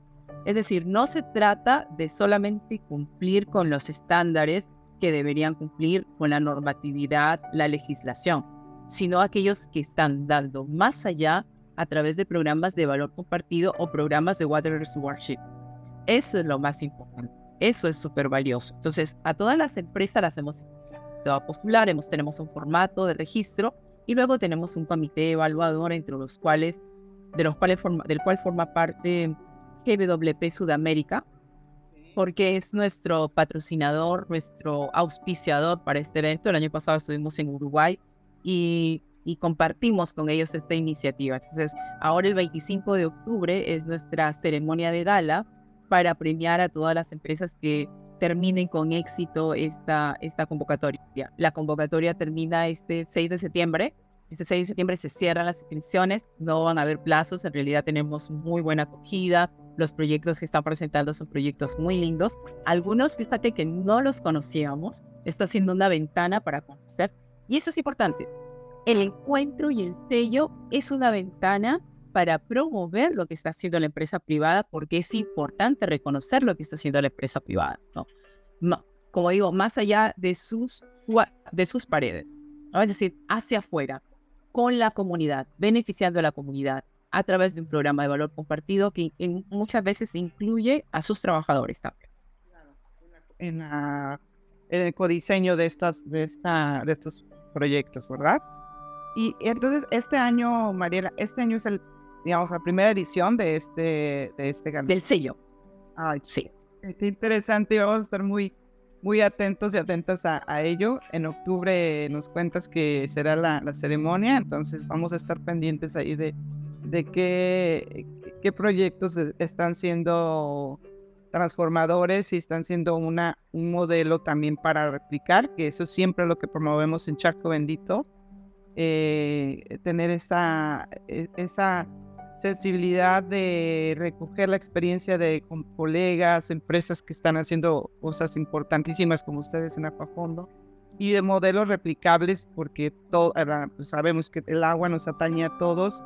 Es decir, no se trata de solamente cumplir con los estándares que deberían cumplir con la normatividad, la legislación, sino aquellos que están dando más allá a través de programas de valor compartido o programas de water stewardship. Eso es lo más importante. Eso es súper valioso. Entonces, a todas las empresas las hemos invitado a postular, tenemos un formato de registro y luego tenemos un comité evaluador del cual forma parte GWP Sudamérica, porque es nuestro patrocinador, nuestro auspiciador para este evento. El año pasado estuvimos en Uruguay y compartimos con ellos esta iniciativa. Entonces, ahora el 25 de octubre es nuestra ceremonia de gala para premiar a todas las empresas que terminen con éxito esta convocatoria. La convocatoria termina este 6 de septiembre. Este 6 de septiembre se cierran las inscripciones, no van a haber plazos, en realidad tenemos muy buena acogida, los proyectos que están presentando son proyectos muy lindos. Algunos, fíjate que no los conocíamos, está siendo una ventana para conocer, y eso es importante. el encuentro y el sello es una ventana para promover lo que está haciendo la empresa privada, porque es importante reconocer lo que está haciendo la empresa privada, ¿no? Como digo, más allá de sus paredes, ¿no? Es decir, hacia afuera, con la comunidad, beneficiando a la comunidad a través de un programa de valor compartido que muchas veces incluye a sus trabajadores también. En el codiseño de estos proyectos, ¿verdad? Y entonces este año, Mariela, este año es la primera edición de este Del sello. Ay, Sí. qué interesante, y vamos a estar muy, muy atentos y atentas a ello. En octubre nos cuentas que será la ceremonia, entonces vamos a estar pendientes ahí de qué proyectos están siendo transformadores y están siendo un modelo también para replicar, que eso siempre es lo que promovemos en Charco Bendito, tener esa sensibilidad de recoger la experiencia de colegas, empresas que están haciendo cosas importantísimas como ustedes en Aquafondo, y de modelos replicables, porque pues sabemos que el agua nos atañe a todos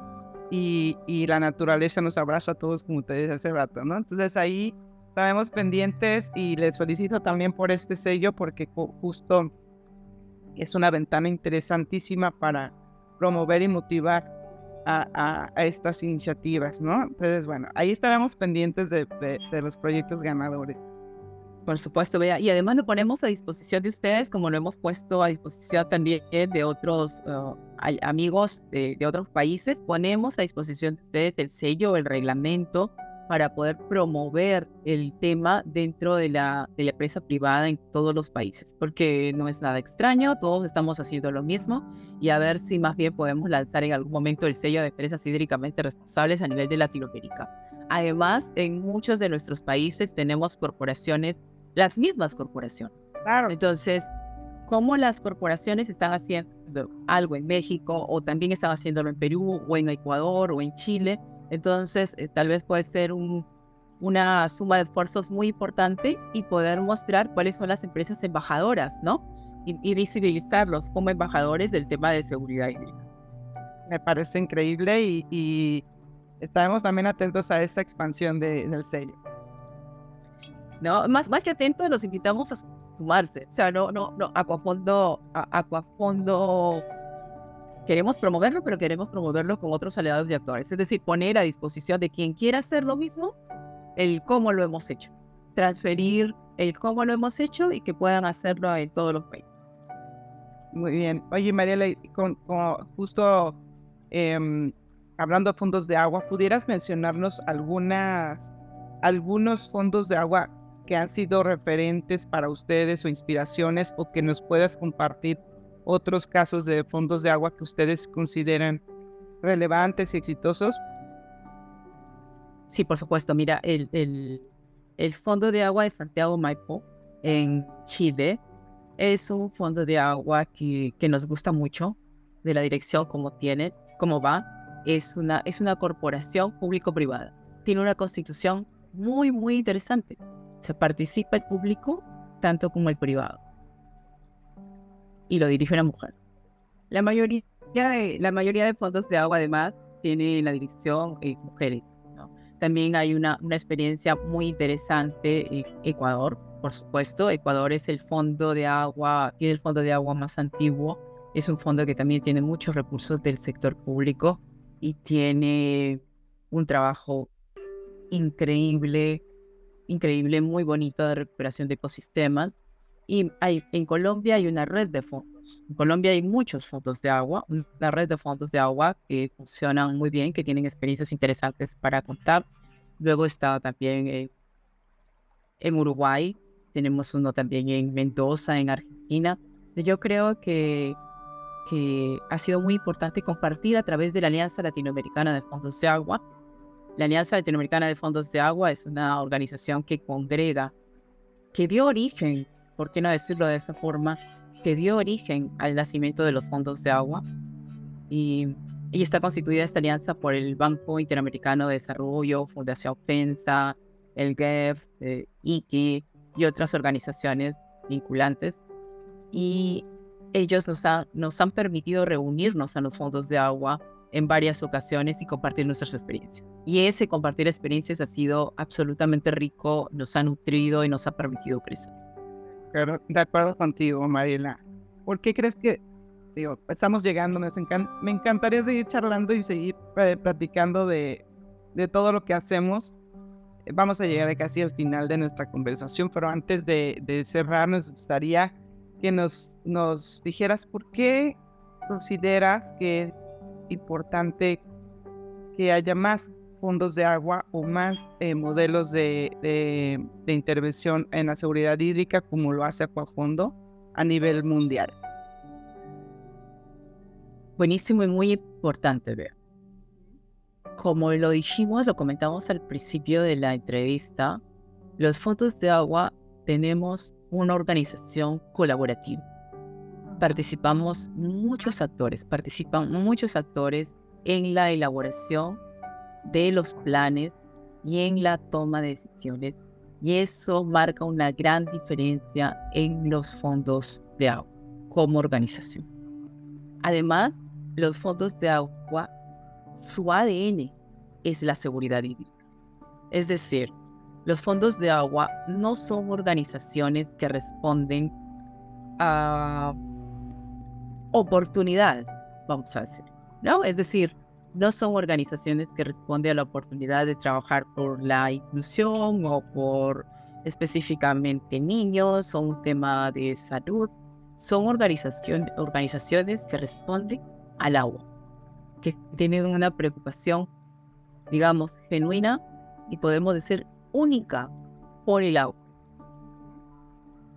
y la naturaleza nos abraza a todos, como ustedes hace rato, ¿no? Entonces ahí estaremos pendientes y les felicito también por este sello, porque justo es una ventana interesantísima para promover y motivar a estas iniciativas, ¿no? Entonces, bueno, ahí estaremos pendientes de los proyectos ganadores. Por supuesto, Bea. Y además lo ponemos a disposición de ustedes, como lo hemos puesto a disposición también de otros amigos de otros países. Ponemos a disposición de ustedes el sello, el reglamento, para poder promover el tema dentro de la empresa privada en todos los países, porque no es nada extraño, todos estamos haciendo lo mismo, y a ver si más bien podemos lanzar en algún momento el sello de empresas hídricamente responsables a nivel de Latinoamérica. Además, en muchos de nuestros países tenemos corporaciones, las mismas corporaciones. Claro. Entonces, ¿cómo las corporaciones están haciendo algo en México, o también están haciéndolo en Perú, o en Ecuador, o en Chile? Entonces, tal vez puede ser una suma de esfuerzos muy importante, y poder mostrar cuáles son las empresas embajadoras, ¿no? Y visibilizarlos como embajadores del tema de seguridad hídrica. Me parece increíble, y estaremos también atentos a esta expansión del sello. No, más que atentos, los invitamos a sumarse. O sea, no, Aquafondo queremos promoverlo, pero queremos promoverlo con otros aliados y actores. Es decir, poner a disposición de quien quiera hacer lo mismo, el cómo lo hemos hecho. Transferir el cómo lo hemos hecho, y que puedan hacerlo en todos los países. Muy bien. Oye, Mariela, justo hablando de fondos de agua, ¿pudieras mencionarnos algunos fondos de agua que han sido referentes para ustedes o inspiraciones, o que nos puedas compartir otros casos de fondos de agua que ustedes consideran relevantes y exitosos? Sí, por supuesto. Mira, el Fondo de Agua de Santiago Maipo, en Chile, es un fondo de agua que nos gusta mucho, de la dirección como va. Es una corporación público-privada. Tiene una constitución muy, muy interesante. Se participa el público tanto como el privado, y lo dirige una mujer. La mayoría de fondos de agua, además, tiene la dirección mujeres, ¿no? También hay una experiencia muy interesante en Ecuador, por supuesto. Ecuador es tiene el fondo de agua más antiguo. Es un fondo que también tiene muchos recursos del sector público, y tiene un trabajo increíble, muy bonito de recuperación de ecosistemas. Y en Colombia hay una red de fondos. En Colombia hay muchos fondos de agua, una red de fondos de agua que funcionan muy bien, que tienen experiencias interesantes para contar. Luego está también en Uruguay, tenemos uno también en Mendoza, en Argentina. Yo creo que ha sido muy importante compartir a través de la Alianza Latinoamericana de Fondos de Agua. La Alianza Latinoamericana de Fondos de Agua es una organización que congrega, que dio origen, ¿por qué no decirlo de esa forma?, que dio origen al nacimiento de los fondos de agua. Y está constituida esta alianza por el Banco Interamericano de Desarrollo, Fundación FENSA, el GEF, ICI y otras organizaciones vinculantes. Y ellos nos han permitido reunirnos en los fondos de agua en varias ocasiones y compartir nuestras experiencias. Y ese compartir experiencias ha sido absolutamente rico, nos ha nutrido y nos ha permitido crecer. Pero de acuerdo contigo, Mariela. ¿Por qué crees que, estamos llegando? Me encantaría seguir charlando y seguir platicando de todo lo que hacemos. Vamos a llegar casi al final de nuestra conversación, pero antes de cerrar, nos gustaría que nos dijeras por qué consideras que es importante que haya más fondos de agua o más modelos de intervención en la seguridad hídrica como lo hace Aquafondo a nivel mundial. Buenísimo y muy importante, Bea. Como lo dijimos, lo comentamos al principio de la entrevista, los fondos de agua tenemos una organización colaborativa. Participan muchos actores en la elaboración de los planes y en la toma de decisiones, y eso marca una gran diferencia en los fondos de agua como organización. Además, los fondos de agua, su ADN es la seguridad hídrica. Es decir, los fondos de agua no son organizaciones que responden a oportunidades, vamos a decir, ¿no? Es decir, no son organizaciones que responden a la oportunidad de trabajar por la inclusión o por específicamente niños o un tema de salud. Son organizaciones que responden al agua, que tienen una preocupación, digamos, genuina y podemos decir única por el agua,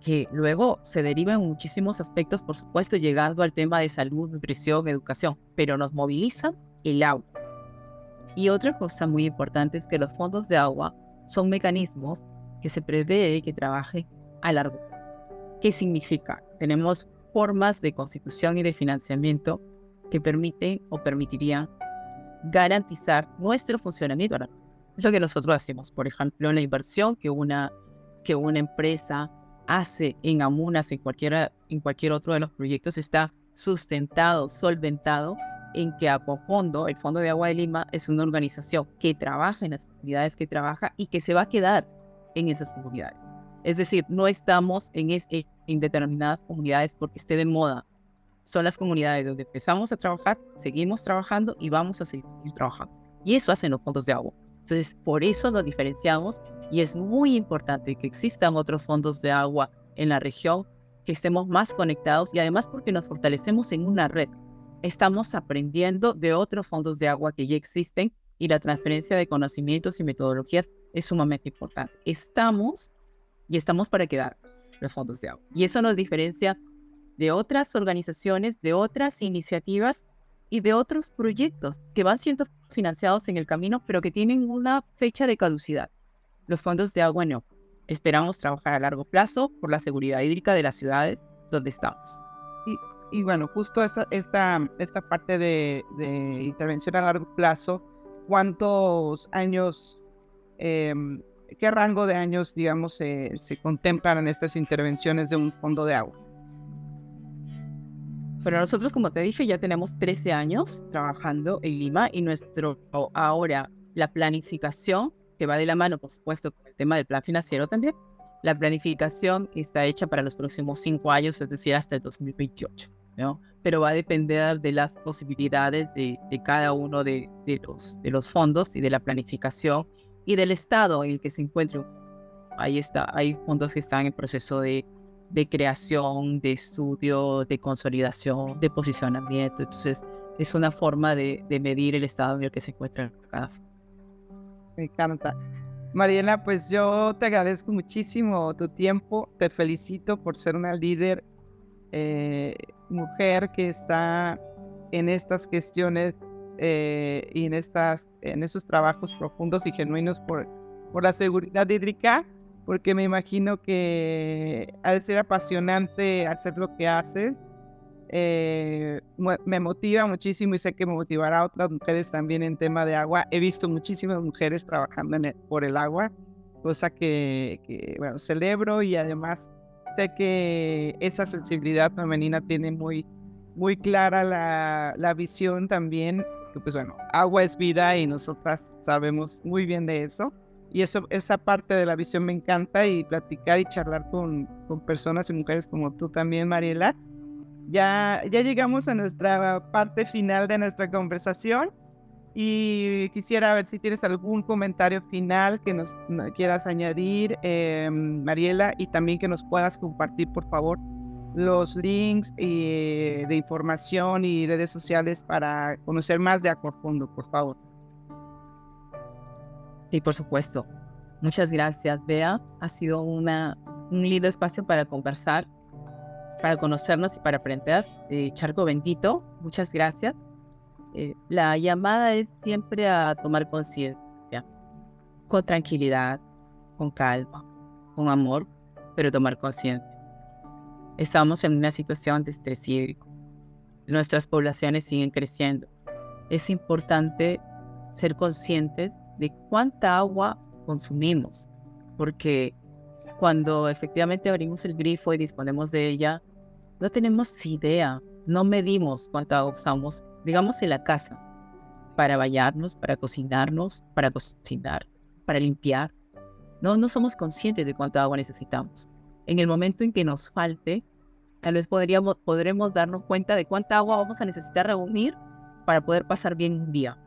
que luego se deriva en muchísimos aspectos, por supuesto, llegando al tema de salud, nutrición, educación, pero nos moviliza el agua. Y otra cosa muy importante es que los fondos de agua son mecanismos que se prevé que trabajen a largo plazo. ¿Qué significa? Tenemos formas de constitución y de financiamiento que permiten o permitirían garantizar nuestro funcionamiento a largo plazo. Es lo que nosotros hacemos, por ejemplo, la inversión que una empresa hace en Amunas, en cualquier otro de los proyectos, está sustentado, solventado en que Aquafondo, el Fondo de Agua de Lima, es una organización que trabaja en las comunidades que trabaja y que se va a quedar en esas comunidades. Es decir, no estamos en determinadas comunidades porque esté de moda. Son las comunidades donde empezamos a trabajar, seguimos trabajando y vamos a seguir trabajando. Y eso hacen los fondos de agua. Entonces, por eso nos diferenciamos y es muy importante que existan otros fondos de agua en la región, que estemos más conectados y además porque nos fortalecemos en una red. Estamos aprendiendo de otros fondos de agua que ya existen y la transferencia de conocimientos y metodologías es sumamente importante. Estamos para quedarnos, los fondos de agua. Y eso nos diferencia de otras organizaciones, de otras iniciativas y de otros proyectos que van siendo financiados en el camino, pero que tienen una fecha de caducidad. Los fondos de agua no. Esperamos trabajar a largo plazo por la seguridad hídrica de las ciudades donde estamos. Y bueno, justo esta parte de intervención a largo plazo, ¿cuántos años, qué rango de años, digamos, se contemplan en estas intervenciones de un fondo de agua? Pero nosotros, como te dije, ya tenemos 13 años trabajando en Lima y ahora la planificación, que va de la mano, por supuesto, con el tema del plan financiero también, la planificación está hecha para los próximos 5 años, es decir, hasta el 2028, ¿no? Pero va a depender de las posibilidades de cada uno de los fondos y de la planificación y del estado en el que se encuentre. Hay fondos que están en proceso de creación, de estudio, de consolidación, de posicionamiento. Entonces, es una forma de medir el estado en el que se encuentra cada fondo. Me encanta. Mariela, pues yo te agradezco muchísimo tu tiempo. Te felicito por ser una líder mujer que está en estas cuestiones y en esos trabajos profundos y genuinos por la seguridad hídrica, porque me imagino que ha de ser apasionante hacer lo que haces. Me motiva muchísimo y sé que me motivará a otras mujeres también en tema de agua. He visto muchísimas mujeres trabajando por el agua, cosa que bueno, celebro, y además sé que esa sensibilidad femenina tiene muy, muy clara la visión también, que pues bueno, agua es vida y nosotras sabemos muy bien de eso. Y esa parte de la visión me encanta, y platicar y charlar con personas y mujeres como tú también, Mariela. Ya llegamos a nuestra parte final de nuestra conversación, y quisiera ver si tienes algún comentario final que nos quieras añadir, Mariela, y también que nos puedas compartir, por favor, los links de información y redes sociales para conocer más de Aquafondo, por favor. Sí, por supuesto. Muchas gracias, Bea. Ha sido un lindo espacio para conversar, para conocernos y para aprender. Charco Bendito, muchas gracias. La llamada es siempre a tomar conciencia, con tranquilidad, con calma, con amor, pero tomar conciencia. Estamos en una situación de estrés hídrico. Nuestras poblaciones siguen creciendo. Es importante ser conscientes de cuánta agua consumimos, porque cuando efectivamente abrimos el grifo y disponemos de ella, no tenemos idea, no medimos cuánta agua usamos, digamos, en la casa, para bañarnos, para cocinarnos, para cocinar, para limpiar. No somos conscientes de cuánta agua necesitamos. En el momento en que nos falte, tal vez podremos darnos cuenta de cuánta agua vamos a necesitar reunir para poder pasar bien un día.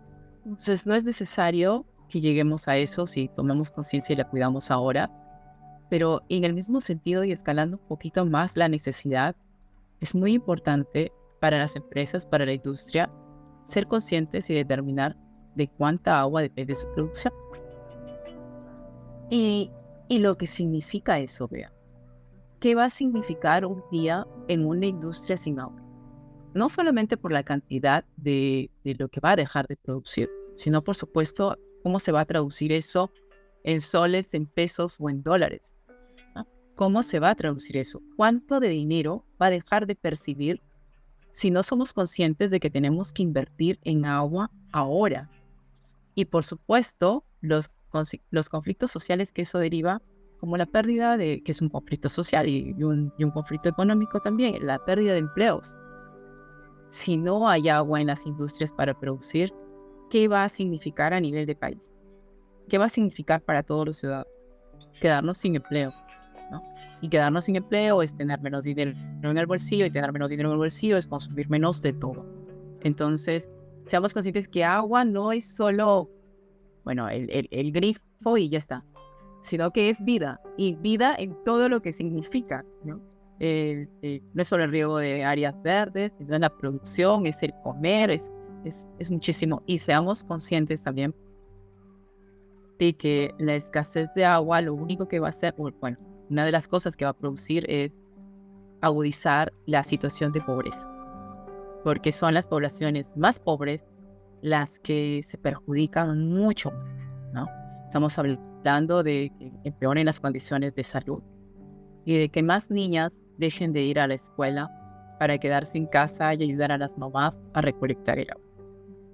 Entonces no es necesario que lleguemos a eso si tomamos conciencia y la cuidamos ahora, pero en el mismo sentido y escalando un poquito más la necesidad, es muy importante para las empresas, para la industria, ser conscientes y determinar de cuánta agua depende de su producción. Y lo que significa eso, Bea. ¿Qué va a significar un día en una industria sin agua? No solamente por la cantidad de lo que va a dejar de producir, sino por supuesto cómo se va a traducir eso en soles, en pesos o en dólares, ¿no? ¿Cómo se va a traducir eso? ¿Cuánto de dinero va a dejar de percibir si no somos conscientes de que tenemos que invertir en agua ahora? Y por supuesto, los conflictos sociales que eso deriva, como la pérdida que es un conflicto social y un conflicto económico también, la pérdida de empleos. Si no hay agua en las industrias para producir, ¿qué va a significar a nivel de país? ¿Qué va a significar para todos los ciudadanos? Quedarnos sin empleo, ¿no? Y quedarnos sin empleo es tener menos dinero en el bolsillo, y tener menos dinero en el bolsillo es consumir menos de todo. Entonces, seamos conscientes que agua no es solo, bueno, el grifo y ya está, sino que es vida, y vida en todo lo que significa, ¿no? No es solo el riego de áreas verdes, sino la producción, es el comer, es muchísimo. Y seamos conscientes también de que la escasez de agua lo único que va a hacer, bueno, una de las cosas que va a producir es agudizar la situación de pobreza, porque son las poblaciones más pobres las que se perjudican mucho más, ¿no? Estamos hablando de que empeoren las condiciones de salud y de que más niñas dejen de ir a la escuela para quedarse en casa y ayudar a las mamás a recolectar el agua.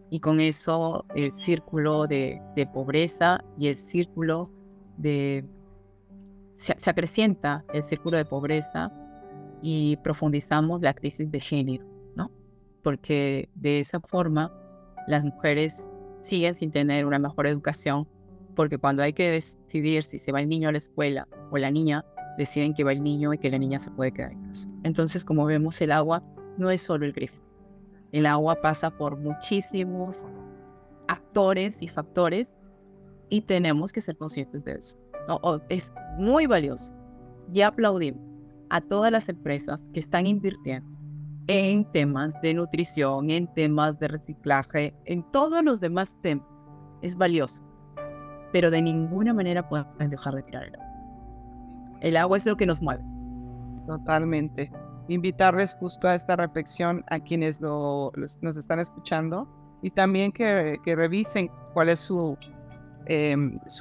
Y con eso el círculo de pobreza y el círculo se acrecienta el círculo de pobreza, y profundizamos la crisis de género, ¿no? Porque de esa forma las mujeres siguen sin tener una mejor educación, porque cuando hay que decidir si se va el niño a la escuela o la niña, deciden que va el niño y que la niña se puede quedar en casa. Entonces, como vemos, el agua no es solo el grifo. El agua pasa por muchísimos actores y factores, y tenemos que ser conscientes de eso. Es muy valioso. Y aplaudimos a todas las empresas que están invirtiendo en temas de nutrición, en temas de reciclaje, en todos los demás temas. Es valioso, pero de ninguna manera pueden dejar de tirar el agua. El agua es lo que nos mueve. Totalmente. Invitarles justo a esta reflexión a quienes nos están escuchando, y también que revisen cuál es su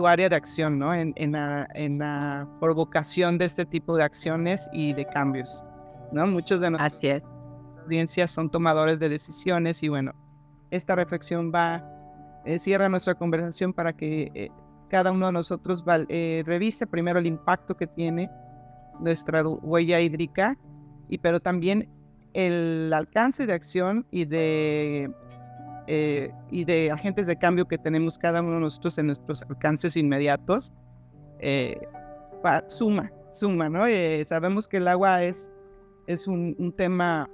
área de acción, ¿no? En la provocación de este tipo de acciones y de cambios, ¿no? Muchos de nuestras audiencias son tomadores de decisiones, y bueno, esta reflexión cierra nuestra conversación para que cada uno de nosotros revise primero el impacto que tiene nuestra huella hídrica, pero también el alcance de acción y de agentes de cambio que tenemos cada uno de nosotros en nuestros alcances inmediatos, suma, ¿no? Sabemos que el agua es un tema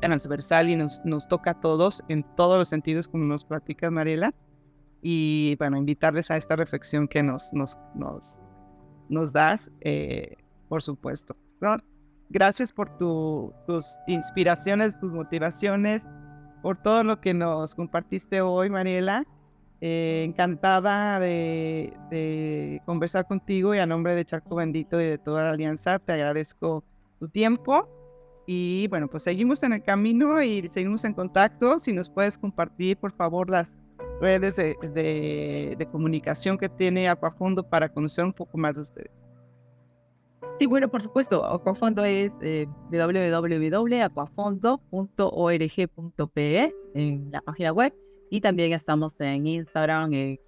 transversal y nos toca a todos en todos los sentidos, como nos platica Mariela, y bueno, invitarles a esta reflexión que nos das, por supuesto. ¿No? Gracias por tus inspiraciones, tus motivaciones, por todo lo que nos compartiste hoy, Mariela. Encantada de conversar contigo, y a nombre de Charco Bendito y de toda la Alianza te agradezco tu tiempo. Y bueno, pues seguimos en el camino y seguimos en contacto. Si nos puedes compartir, por favor, las redes de comunicación que tiene Aquafondo para conocer un poco más de ustedes. Sí, bueno, por supuesto, Aquafondo es www.aquafondo.org.pe en la página web, y también estamos en Instagram, en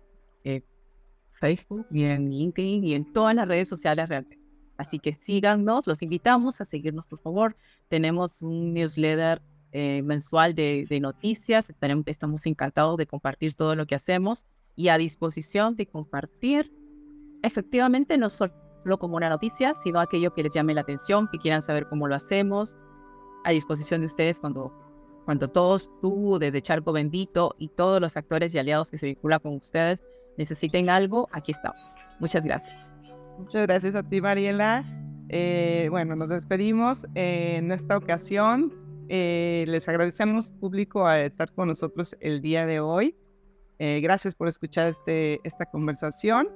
Facebook y en LinkedIn y en todas las redes sociales realmente. Así que síganos, los invitamos a seguirnos, por favor. Tenemos un newsletter mensual de noticias. Estamos encantados de compartir todo lo que hacemos y a disposición de compartir efectivamente no solo como una noticia, sino aquello que les llame la atención, que quieran saber cómo lo hacemos. A disposición de ustedes cuando todos, tú, desde Charco Bendito y todos los actores y aliados que se vinculan con ustedes, necesiten algo, aquí estamos. Muchas gracias. Muchas gracias a ti, Mariela. Bueno, nos despedimos en esta ocasión. Les agradecemos, público, a estar con nosotros el día de hoy. Gracias por escuchar esta conversación.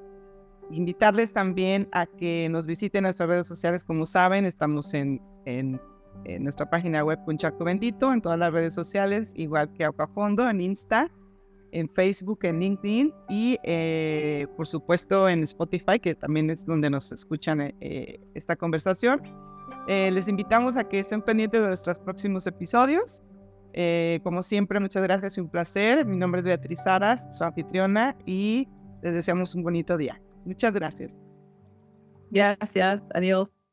Invitarles también a que nos visiten nuestras redes sociales. Como saben, estamos en nuestra página web con Charco Bendito, en todas las redes sociales, igual que Aquafondo, en Insta, en Facebook, en LinkedIn y por supuesto en Spotify, que también es donde nos escuchan esta conversación. Les invitamos a que estén pendientes de nuestros próximos episodios. Como siempre, muchas gracias y un placer. Mi nombre es Beatriz Saras, su anfitriona, y les deseamos un bonito día. Muchas gracias. Gracias, adiós.